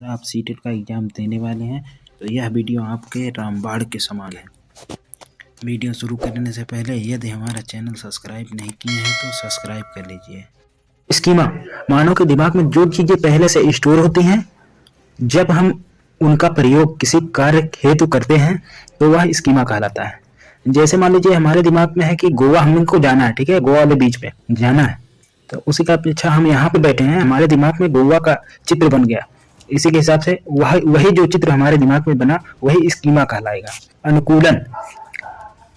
आप सीटेट का एग्ज़ाम देने वाले हैं तो यह वीडियो आपके रामबाण के समान है। वीडियो शुरू करने से पहले यदि हमारा चैनल सब्सक्राइब नहीं किए हैं तो सब्सक्राइब कर लीजिए। स्कीमा मानव के दिमाग में जो चीजें पहले से स्टोर होती हैं, जब हम उनका प्रयोग किसी कार्य हेतु करते हैं तो वह स्कीमा कहलाता है। जैसे मान लीजिए हमारे दिमाग में है कि गोवा हमको जाना है, ठीक है, गोवा वाले बीच पे जाना है, तो उसी का पीछा हम यहाँ पे बैठे हैं, हमारे दिमाग में गोवा का चित्र बन गया। इसी के हिसाब से वही जो चित्र हमारे दिमाग में बना वही स्कीमा कहलाएगा। अनुकूलन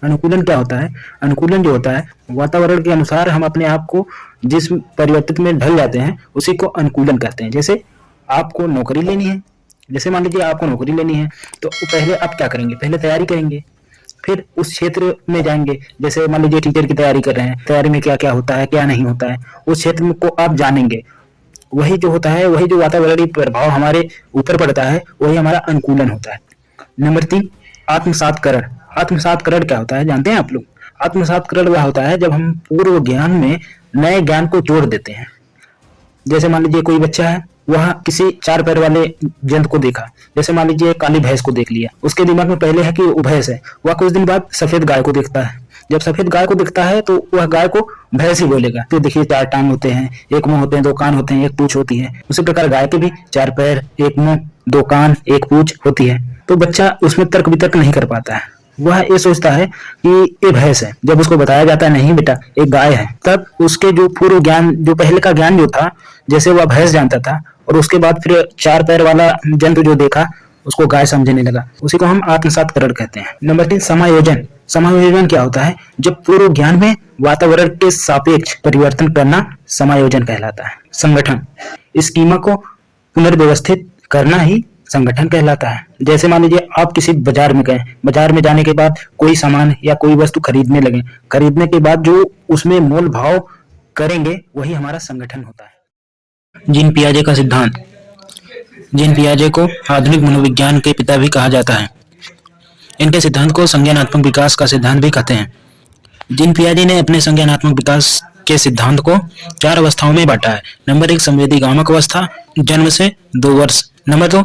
अनुकूलन क्या होता है? अनुकूलन जो होता है, वातावरण के अनुसार हम अपने आप को जिस परिवर्तित में ढल जाते हैं उसी को अनुकूलन कहते हैं। जैसे आपको नौकरी लेनी है, जैसे मान लीजिए आपको नौकरी लेनी है तो पहले आप क्या करेंगे? पहले तैयारी करेंगे, फिर उस क्षेत्र में जाएंगे। जैसे मान लीजिए टीचर की तैयारी कर रहे हैं, तैयारी में क्या क्या होता है क्या नहीं होता है उस क्षेत्र में को आप जानेंगे। वही जो होता है, वही जो वातावरणीय प्रभाव हमारे ऊपर पड़ता है वही हमारा अनुकूलन होता है। नंबर 3, आत्मसातकरण। आत्मसातकरण क्या होता है जानते हैं आप लोग? आत्मसातकरण वह होता है जब हम पूर्व ज्ञान में नए ज्ञान को जोड़ देते हैं। जैसे मान लीजिए कोई बच्चा है, वह किसी 4 पैर वाले जंतु को देखा, जैसे मान लीजिए काली भैंस को देख लिया, उसके दिमाग में पहले है कि वो भैंस है। वह कुछ दिन बाद सफेद गाय को देखता है, जब सफेद गाय को दिखता है तो वह गाय को भैंस ही बोलेगा। तो देखिए 4 टांग होते हैं, 1 मुंह होते हैं, 2 कान होते हैं, 1 पूंछ होती है। उसी प्रकार गाय के भी 4 पैर, 1 मुंह, 2 कान, 1 पूंछ होती है। तो बच्चा उसमें तर्क वितर्क नहीं कर पाता है, वह ये सोचता है कि ये भैंस है। जब उसको बताया जाता है नहीं बेटा एक गाय है, तब उसके जो पूर्व ज्ञान, जो पहले का ज्ञान जो था, जैसे वह भैंस जानता था और उसके बाद फिर 4 पैर वाला जंतु जो देखा उसको गाय समझने लगा, उसी को हम आत्मसातकरण कहते हैं। नंबर 3, समायोजन। समायोजन क्या होता है? जब पूर्व ज्ञान में वातावरण के सापेक्ष परिवर्तन करना समायोजन कहलाता है। संगठन, स्कीमा को पुनर्व्यवस्थित करना ही संगठन कहलाता है। जैसे मान लीजिए आप किसी बाजार में गए, बाजार में जाने के बाद कोई सामान या कोई वस्तु खरीदने लगे, खरीदने के बाद जो उसमें मोल भाव करेंगे वही हमारा संगठन होता है। जीन पियाजे का सिद्धांत। जीन पियाजे को आधुनिक मनोविज्ञान के पिता भी कहा जाता है। इनके सिद्धांत को संज्ञानात्मक विकास का सिद्धांत भी कहते हैं। जीन पियाजे ने अपने संज्ञानात्मक विकास के सिद्धांत को 4 अवस्थाओं में बांटा है। नंबर 1, संवेदीगामक अवस्था, जन्म से 2 वर्ष। नंबर 2,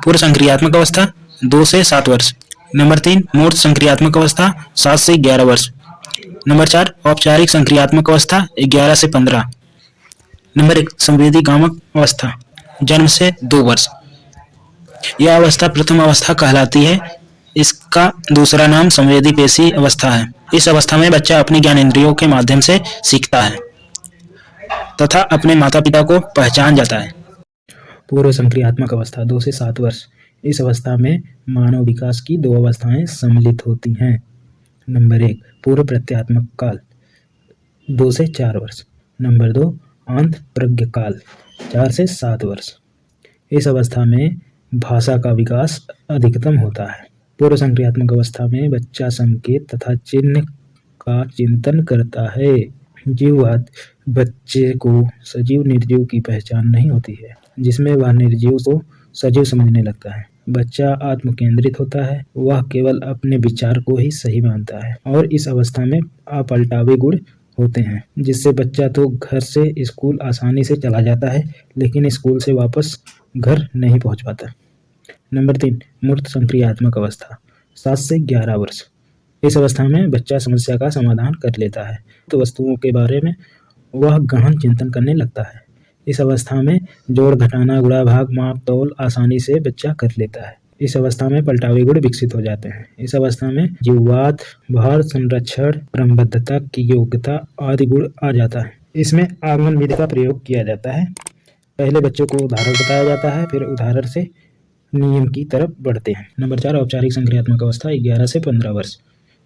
पूर्व संक्रियात्मक अवस्था, 2 से 7 वर्ष। नंबर 3, मूर्त संक्रियात्मक अवस्था, 7 से 11 वर्ष। नंबर 4, औपचारिक संक्रियात्मक अवस्था, 11 से 15। नंबर 1, संवेदीगामक अवस्था, जन्म से 2 वर्ष। यह अवस्था प्रथम अवस्था कहलाती है। इसका दूसरा नाम संवेदी पेशी अवस्था है। इस अवस्था में बच्चा अपने ज्ञानेंद्रियों के माध्यम से सीखता है तथा अपने माता पिता को पहचान जाता है। पूर्व संक्रियात्मक अवस्था, 2 से 7 वर्ष। इस अवस्था में मानव विकास की 2 अवस्थाएं सम्मिलित होती हैं। नंबर 1, पूर्व प्रत्यात्मक काल, 2 से 4 वर्ष। नंबर 2, आंत प्रज्ञ काल, 4 से 7 वर्ष। इस अवस्था में भाषा का विकास अधिकतम होता है। पूर्व संक्रियात्मक अवस्था में बच्चा संकेत तथा चिन्ह का चिंतन करता है। जीववाद बच्चे को सजीव निर्जीव की पहचान नहीं होती है, जिसमें वह निर्जीव को सजीव समझने लगता है। बच्चा आत्म केंद्रित होता है, वह केवल अपने विचार को ही सही मानता है और इस अवस्था में अपलटावे गुण होते हैं, जिससे बच्चा तो घर से स्कूल आसानी से चला जाता है लेकिन स्कूल से वापस घर नहीं पहुंच पाता। नंबर 3, मूर्त संक्रियात्मक अवस्था, 7 से 11 वर्ष। इस अवस्था में बच्चा समस्या का समाधान कर लेता है, तो वस्तुओं के बारे में वह गहन चिंतन करने लगता है। इस अवस्था में जोड़ घटाना, गुणा भाग, माप तौल आसानी से बच्चा कर लेता है। इस अवस्था में पलटावे गुण विकसित हो जाते हैं। इस अवस्था में जीववाद, भार संरक्षण, क्रमबद्धता की योग्यता आदि गुण आ जाता है। इसमें आगमन विधि का प्रयोग किया जाता है। पहले बच्चों को उदाहरण बताया जाता है, फिर उदाहरण से नियम की तरफ बढ़ते हैं। नंबर 4, औपचारिक संक्रियात्मक अवस्था, 11 से 15 वर्ष।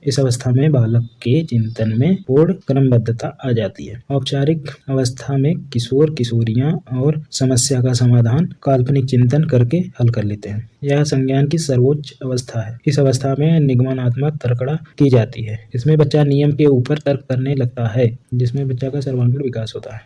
इस अवस्था में बालक के चिंतन में पूर्ण क्रमबद्धता आ जाती है। औपचारिक अवस्था में किशोर किशोरियां और समस्या का समाधान काल्पनिक चिंतन करके हल कर लेते हैं। यह संज्ञान की सर्वोच्च अवस्था है। इस अवस्था में निगमनात्मक तर्कड़ा की जाती है। इसमें बच्चा नियम के ऊपर तर्क करने लगता है, जिसमें बच्चा का सर्वांगीण विकास होता है।